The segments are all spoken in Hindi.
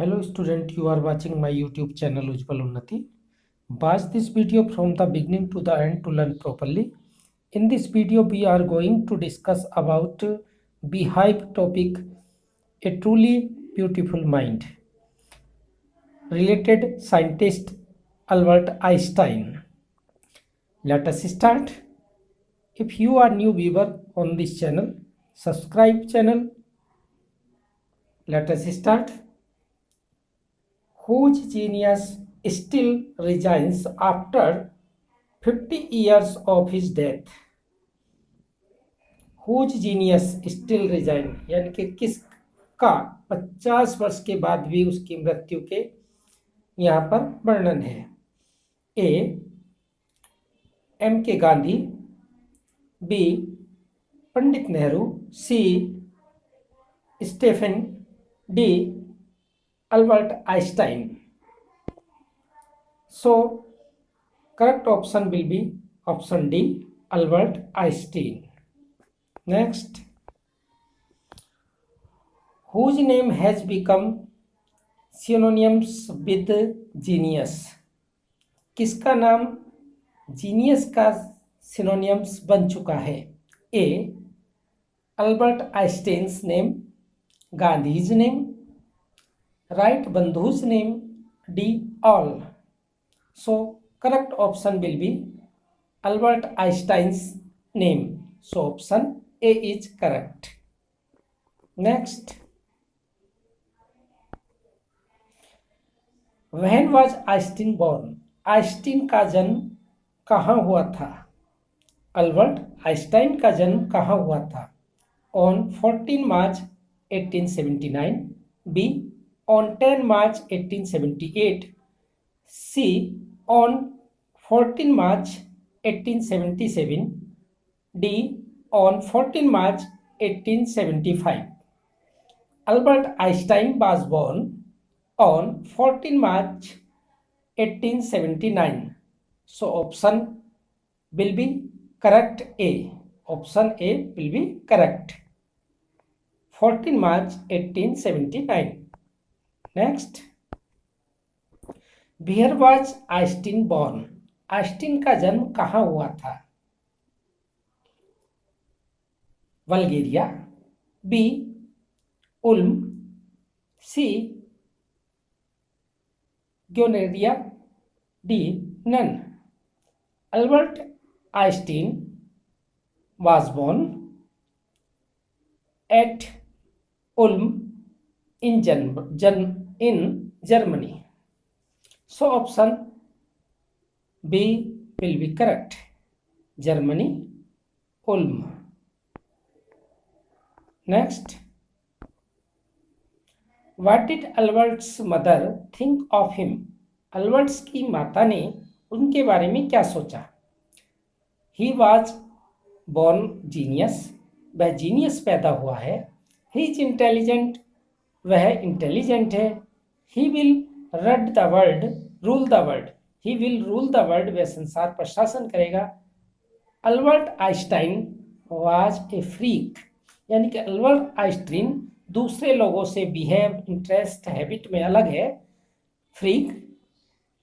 Hello student, you are watching my YouTube channel Ujjwal Unnati. Watch this video from the beginning to the end to learn properly. In this video we are going to discuss about Beehive topic, a truly beautiful mind. Related scientist Albert Einstein. Let us start. If you are new viewer on this channel, subscribe channel. Let us start. Whose genius still resigns after 50 years of his death? Whose genius still resign यानी कि किसका 50 वर्ष के बाद भी उसकी मृत्यु के यहाँ पर वर्णन है। A M K Gandhi, B Pandit Nehru, C Stephen, D Albert Einstein. So, correct option will be option D, Albert Einstein. Next, whose name has become synonymous with genius? किसका नाम जीनियस का सिनोनियम्स बन चुका है? A Albert Einstein's name, Gandhi's name, right bandhu's name, D all. So correct option will be Albert Einstein's name. So option A is correct. Next, when was Einstein born? Einstein का जन्म कहाँ हुआ था? अल्बर्ट आइंस्टाइन का जन्म कहाँ हुआ था? On 14 March 1879, B on 10 March 1878, C on 14 March 1877, D on 14 March 1875. Albert Einstein was born on 14 March 1879. So option will be correct A. Option A will be correct. 14 March 1879. Next, where was Einstein born? Einstein का जन्म कहाँ हुआ था? बल्गेरिया, बी उल्म, सी ग्योनेरिया, D none. Albert Einstein was born at Ulm in Germany. So option B will be correct. Germany, Ulm. Next, what did Albert's mother think of him? Albert's की माता ने उनके बारे में क्या सोचा? He was born genius. वह जीनियस पैदा हुआ है. He is intelligent. वह इंटेलिजेंट है. He will rule the world, rule the world. He will rule the world. वह संसार पर शासन करेगा. Albert Einstein was a freak, यानी कि अल्बर्ट आइंस्टाइन दूसरे लोगों से बिहेव, इंटरेस्ट, हैबिट में अलग है. Freak,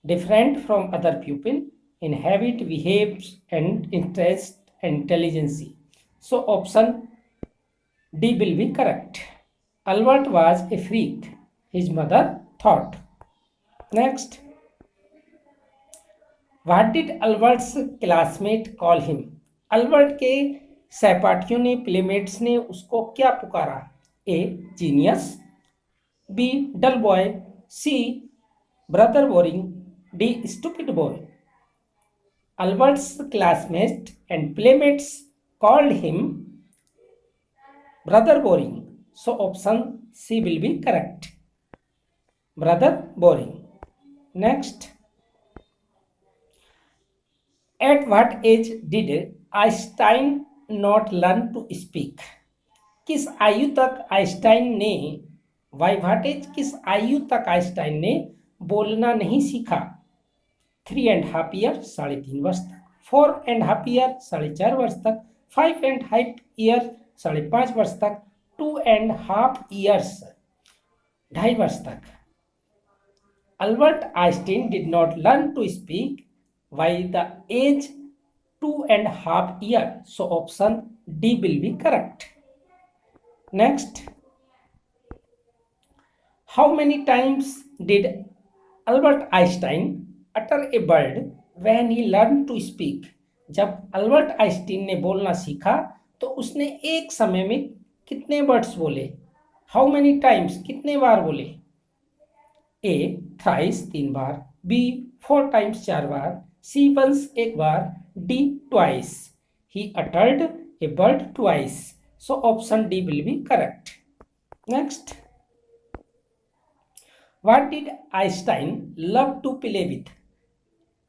different from other people in habit, behaves and interest and intelligency. So option D will be correct. Albert was a freak, his mother thought. Next, what did Albert's classmate call him? Albert के सहपाठियों ने, प्लेमेट्स ने उसको क्या पुकारा? A genius, B dull boy, C brother boring, D stupid boy. Albert's classmates and playmates called him brother boring. So option C will be correct. Brother boring. Next, at what age did Einstein not learn to speak? किस आयु तक आइंस्टाइन ने, by what age, किस आयु तक आइंस्टाइन ने बोलना नहीं सीखा? 3.5 year, 3.5 वर्ष तक. 4.5 year, 4.5 वर्ष तक. 5.5 year, 5.5 वर्ष तक. 2.5 years, 2.5 वर्ष तक. Albert Einstein did not learn to speak by the age 2.5 years. So option D will be correct. Next, how many times did Albert Einstein utter a word when he learned to speak? जब अल्बर्ट आइंस्टीन ने बोलना सीखा तो उसने एक समय में कितने वर्ड्स बोले? हाउ मेनी टाइम्स, कितने बार बोले? ए थ्राइस 3 बार, बी 4 टाइम्स 4 बार, सी वंस 1 बार, D twice. He uttered a word twice. So option D will be correct. Next, what did Einstein love to play with?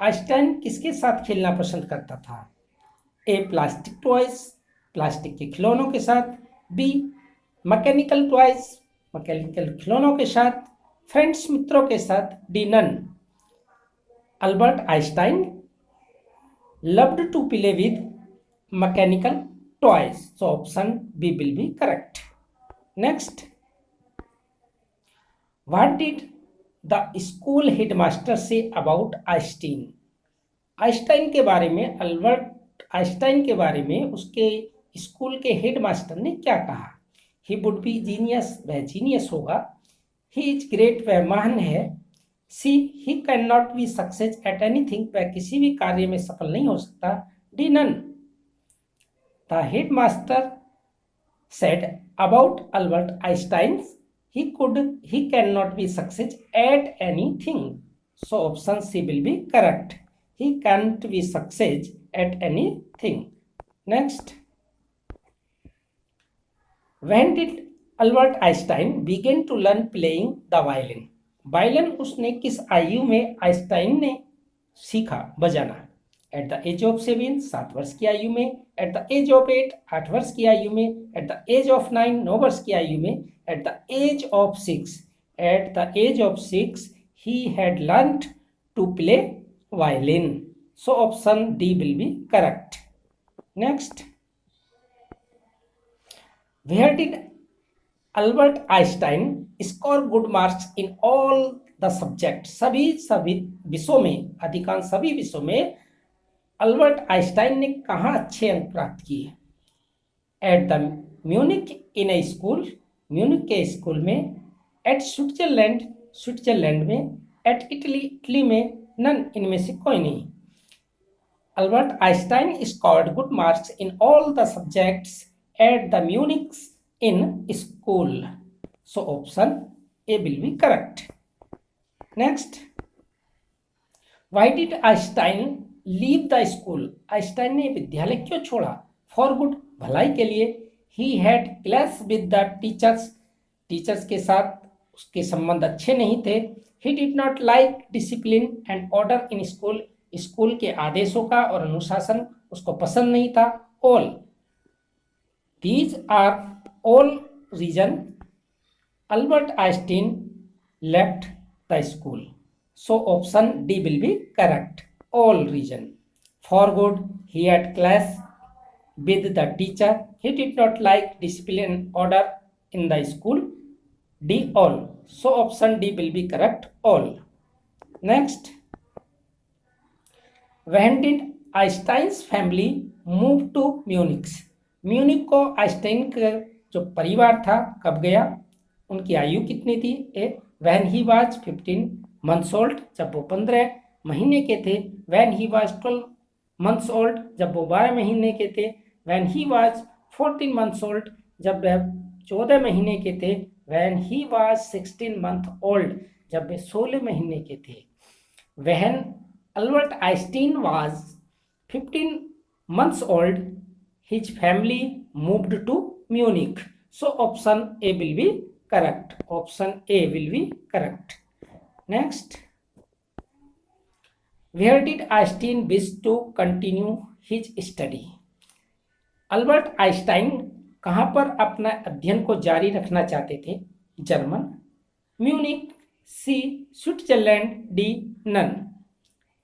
Einstein किसके साथ खेलना पसंद करता था? ए प्लास्टिक टॉयज, प्लास्टिक के खिलौनों के साथ, बी मैकेनिकल टॉयज, मैकेनिकल खिलौनों के साथ, फ्रेंड्स मित्रों के साथ, D none. Albert Einstein loved to play with mechanical toys. So option B will be correct. Next, what did the school headmaster say about Einstein? Einstein के बारे में, अल्बर्ट आइंस्टाइन के बारे में उसके स्कूल के हेडमास्टर ने क्या कहा? ही वुड बी जीनियस, वह जीनियस होगा. ही इज ग्रेट, वह महान है. C he can not be success at anything, वह किसी भी कार्य में सफल नहीं हो सकता. D none. The headmaster said about Albert Einstein he cannot be success at anything. So option C will be correct. He can't be success at anything. Next, when did Albert Einstein begin to learn playing the violin? Violin उसने किस आयु में आइंस्टाइन ने सीखा बजाना? एट द एज ऑफ 7, 7 वर्ष की आयु में. एट द एज ऑफ 8, 8 वर्ष की आयु में. एट द एज ऑफ 9, 9 वर्ष की आयु में. At the age of 6, at the age of 6 he had learned to play violin. So option D will be correct. Next, where did Albert Einstein score good marks in all the subjects? सभी विषयों में, अधिकांश सभी विषयों में अल्बर्ट आइंस्टाइन ने कहाँ अच्छे अंक प्राप्त किए? At the Munich in A school, Munich के स्कूल में. एट स्विट्जरलैंड, स्विट्जरलैंड में. एट इटली, इटली में. नन, इनमें से कोई नहीं. Albert Einstein scored good marks in all the subjects at the Munich in school. So option A will be correct. Next, why did Einstein leave the school? Einstein ने विद्यालय क्यों छोड़ा? फॉर गुड, भलाई के लिए. ही had clash with the teachers, teachers के साथ उसके संबंध अच्छे नहीं थे. He did not like discipline and order in school, school के आदेशों का और अनुशासन उसको पसंद नहीं था. All these are all reason Albert Einstein left the school. So option D will be correct. All reason. For good, he had clash with the teacher, he did not like discipline and order in the school. D, all. So option D will be correct. All. Next, when did Einstein's family move to Munich? Munich को आइंस्टाइन का जो परिवार था कब गया? उनकी आयु कितनी थी? ए when he was 15 months old, जब वो 15 महीने के थे. when he was 12 months old, जब वो 12 महीने के थे. when he was 14 months old, जब वह 14 महीने के थे. when he was 16 month old, जब वे 16 महीने के थे. when Albert Einstein was 15 months old, his family moved to Munich. So option A will be correct. Option A will be correct. Next, where did Einstein wish to continue his study? Albert Einstein कहाँ पर अपना अध्ययन को जारी रखना चाहते थे? German, Munich, C Switzerland, D none.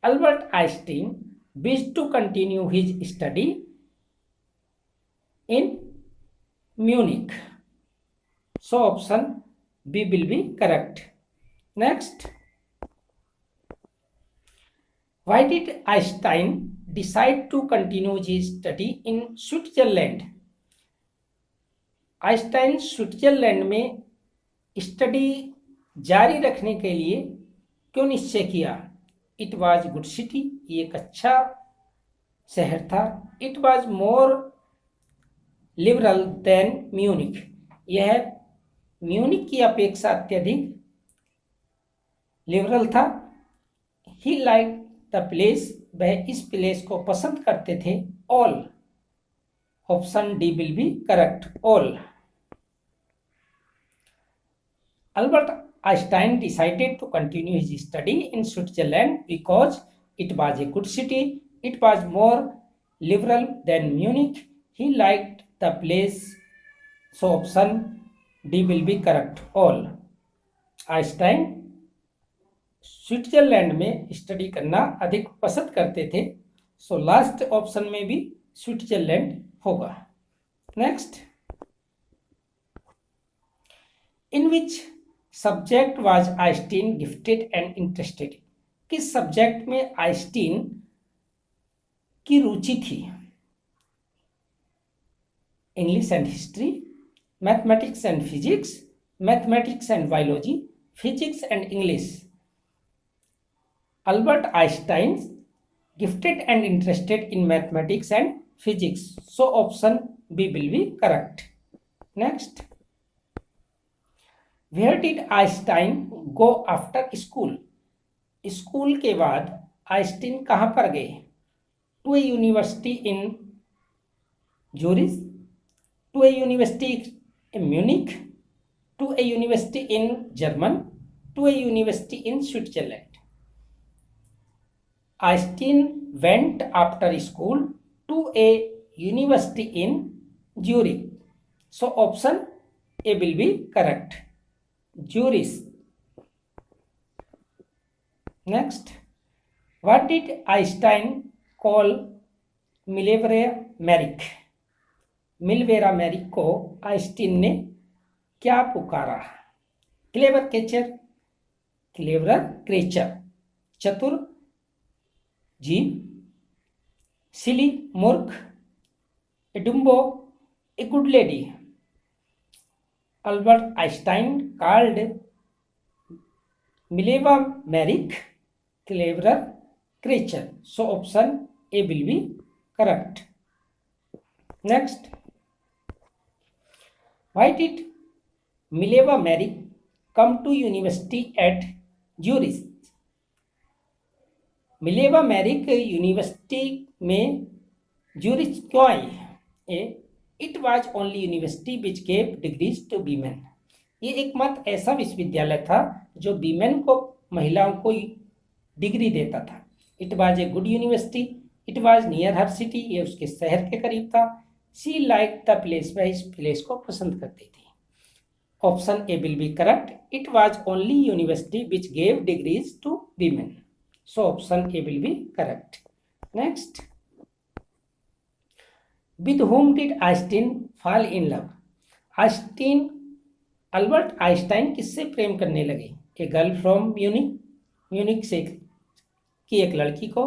Albert Einstein wish to continue his study in Munich. So option B will be correct. Next, Why did Einstein decide to continue his study in Switzerland? Einstein Switzerland में स्टडी जारी रखने के लिए क्यों निश्चय किया? इट वॉज गुड सिटी, ये एक अच्छा शहर था. It was more liberal than Munich, यह म्यूनिक की अपेक्षा अत्यधिक लिबरल था. ही लाइक द प्लेस, वह इस प्लेस को पसंद करते थे. All, option D will be correct, all. Albert Einstein decided to continue his study in Switzerland because it was a good city. It was more liberal than Munich. He liked the place. So option D will be correct, all. Einstein Switzerland में स्टडी करना अधिक पसंद करते थे. सो लास्ट ऑप्शन में भी स्विट्जरलैंड होगा. Next, in which subject was Einstein gifted and interested? किस सब्जेक्ट में आइंस्टीन की रुचि थी? English and history, mathematics and physics, mathematics and biology, physics and English. Albert Einstein gifted and interested in mathematics and physics. So option B will be correct. Next, where did Einstein go after school? School के बाद आइंस्टीन कहाँ पर गए? To a university in Zurich, to a university in Munich, to a university in German, to a university in Switzerland. Einstein went after school to a university in Zurich. So option A will be correct, Zurich. Next, what did Einstein call Mileva Merrick? Mileva Maric को आइंस्टीन ने क्या पुकारा? क्लेवर क्रेचर, क्लेवर क्रेचर, चतुर जीव, सिली मूर्ख, एडुम्बो a good lady. Albert Einstein called Mileva Merrick clever creature. So option A will be correct. Next, why did Mileva Merrick come to university at Zurich? Mileva Maric university में ज्यूरिच क्यों आई? A, it was only university which gave degrees to women. ये एकमात्र ऐसा विश्वविद्यालय था जो वीमेन को, महिलाओं को डिग्री देता था. It was a good university, it was near her city, ये उसके शहर के करीब था. शी लाइक द प्लेस, वह इस प्लेस को पसंद करती थी. Option A will be correct, it was only university which gave degrees to women. So option A will be correct. Next, with whom did Einstein fall in love? Albert Einstein किससे प्रेम करने लगे? A girl from Munich, Munich से की एक लड़की को.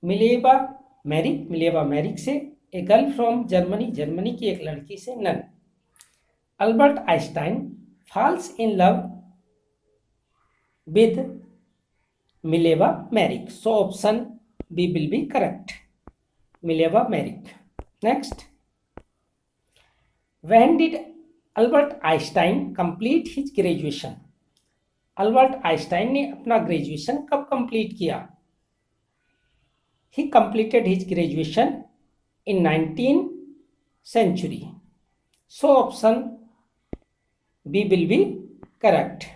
मिलेवा मैरिक से. A girl from Germany, Germany की एक लड़की से. None. Albert Einstein falls in love with Mileva Maric. So option B will be correct, Mileva Maric. Next, when did Albert Einstein complete his graduation? Albert Einstein ने अपना ग्रेजुएशन कब कंप्लीट किया? He completed his graduation in 19th century. So option B will be correct.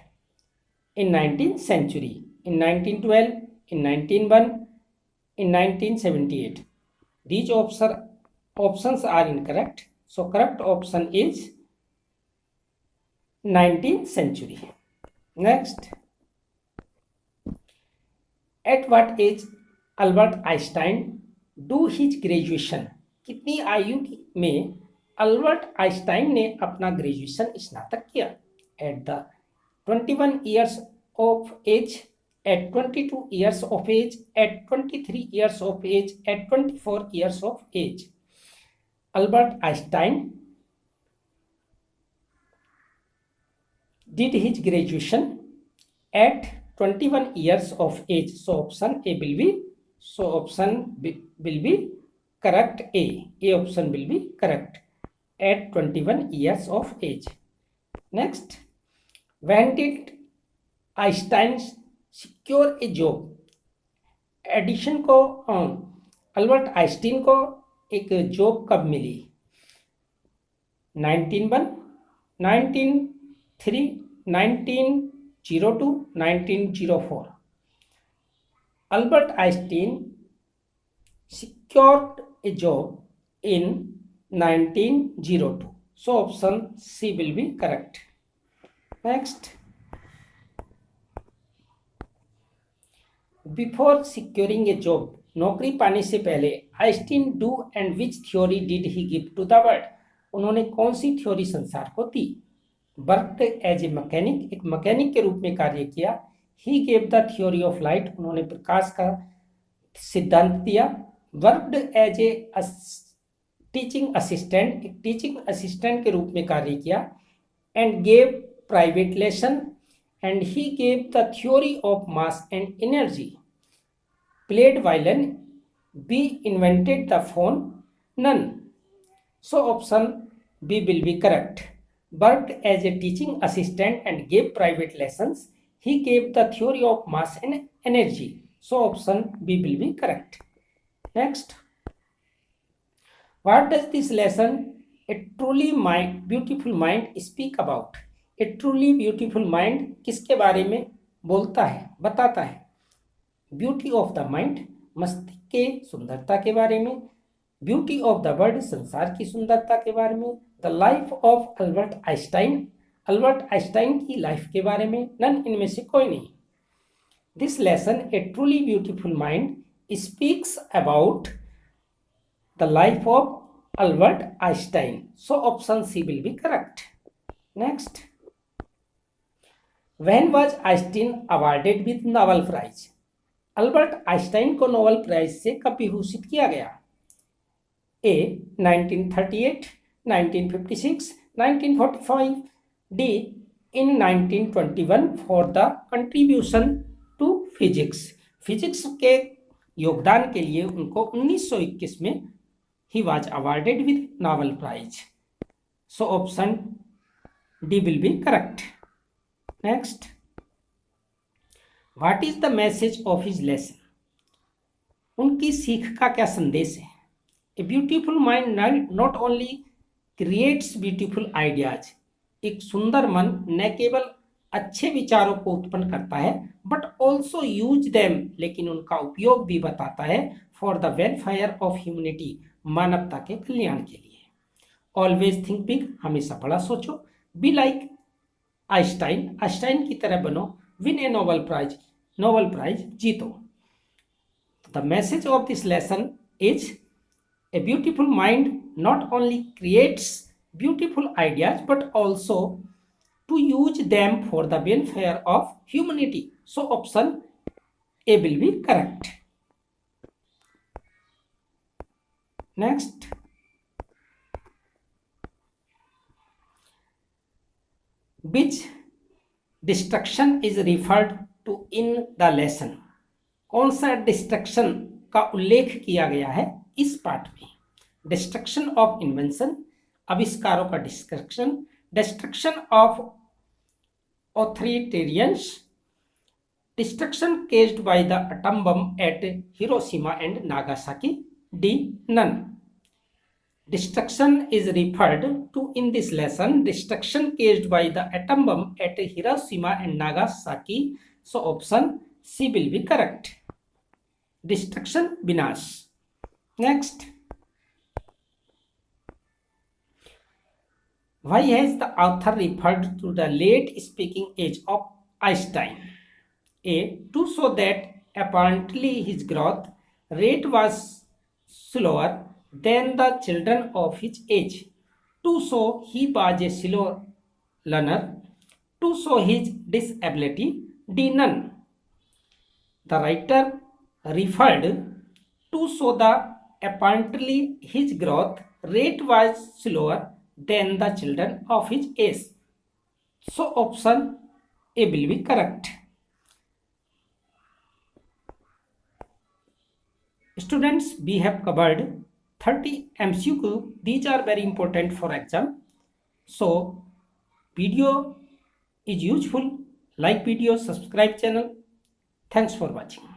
In 19th century, in 1912, in 1901, in 1978. These options are incorrect. So correct option is 19th century. Next, at what age Albert Einstein do his graduation? कितनी आयु में अल्बर्ट आइंस्टाइन ने अपना ग्रेजुएशन स्नातक किया? At the 21 years of age, at 22 years of age, at 23 years of age, at 24 years of age. Albert Einstein did his graduation at 21 years of age. So option A will be, will be correct. A option will be correct, at 21 years of age. Next, when did Einstein secure a job? एडिशन को अल्बर्ट आइंस्टीन को एक जॉब कब मिली? 1901, 1903, 1902, 1904. Albert Einstein secured a job in 1902. So option C will be correct. Next, before securing a job, नौकरी पाने से पहले Einstein do and which theory did he give to the world? उन्होंने कौन सी थ्योरी संसार को दी? वर्कड एज ए मैकेनिक, एक मैकेनिक के रूप में कार्य किया. He gave the theory of light, उन्होंने प्रकाश का सिद्धांत दिया. Worked as a teaching assistant, एक टीचिंग असिस्टेंट के रूप में कार्य किया. And gave private lesson, and he gave the theory of mass and energy. Played violin. B invented the phone. None. So option B will be correct. Worked as a teaching assistant and gave private lessons. He gave the theory of mass and energy. So option B will be correct. Next, what does this lesson, a truly beautiful mind, speak about? A truly beautiful mind किसके बारे में बोलता है, बताता है? ब्यूटी ऑफ द माइंड, मस्तिष्क के सुंदरता के बारे में. ब्यूटी ऑफ द वर्ल्ड, संसार की सुंदरता के बारे में. The life of Albert Einstein, Albert Einstein की लाइफ के बारे में. नन, इनमें से कोई नहीं. This lesson, a truly beautiful mind, speaks about the life of Albert Einstein. So option C will be correct. Next, when was Einstein awarded with Nobel Prize? Albert Einstein को नोबेल प्राइज से कब विभूषित किया गया? A 1938, 1956, 1945. D in 1921 for the contribution to physics. Physics के योगदान के लिए उनको 1921 में he was awarded with Nobel Prize. So option D will be correct. Next, what is the message of his lesson? उनकी सीख का क्या संदेश है? A beautiful mind not only creates beautiful ideas, एक सुंदर मन न केवल अच्छे विचारों को उत्पन्न करता है, बट ऑल्सो यूज देम, लेकिन उनका उपयोग भी बताता है, for the welfare of humanity, मानवता के कल्याण के लिए. ऑलवेज थिंक बिग, हमेशा बड़ा सोचो. बी लाइक आइंस्टाइन, आइंस्टाइन की तरह बनो. Win a Nobel prize, Nobel prize जीतो. The message of this lesson is, a beautiful mind not only creates beautiful ideas but also to use them for the welfare of humanity. So option A will be correct. Next, which destruction is referred to in the lesson? कौन सा डिस्ट्रक्शन का उल्लेख किया गया है इस पाठ में? डिस्ट्रक्शन ऑफ इन्वेंशन, आविष्कारों का destruction. Destruction of authoritarians. Destruction caused by the atom bomb at Hiroshima and Nagasaki. D none. Destruction is referred to in this lesson. Destruction caused by the atom bomb at Hiroshima and Nagasaki. So option C will be correct. Destruction, विनाश. Next, why has the author referred to the late speaking age of Einstein? A, to show that apparently his growth rate was slower than the children of his age. To show he was a slow learner. To show his disability. D none. The writer referred to show the apparently his growth rate was slower than the children of his age. So option A will be correct. Students, we have covered 30 MCQ. These are very important for exam. So video is useful. Like video, subscribe channel. Thanks for watching.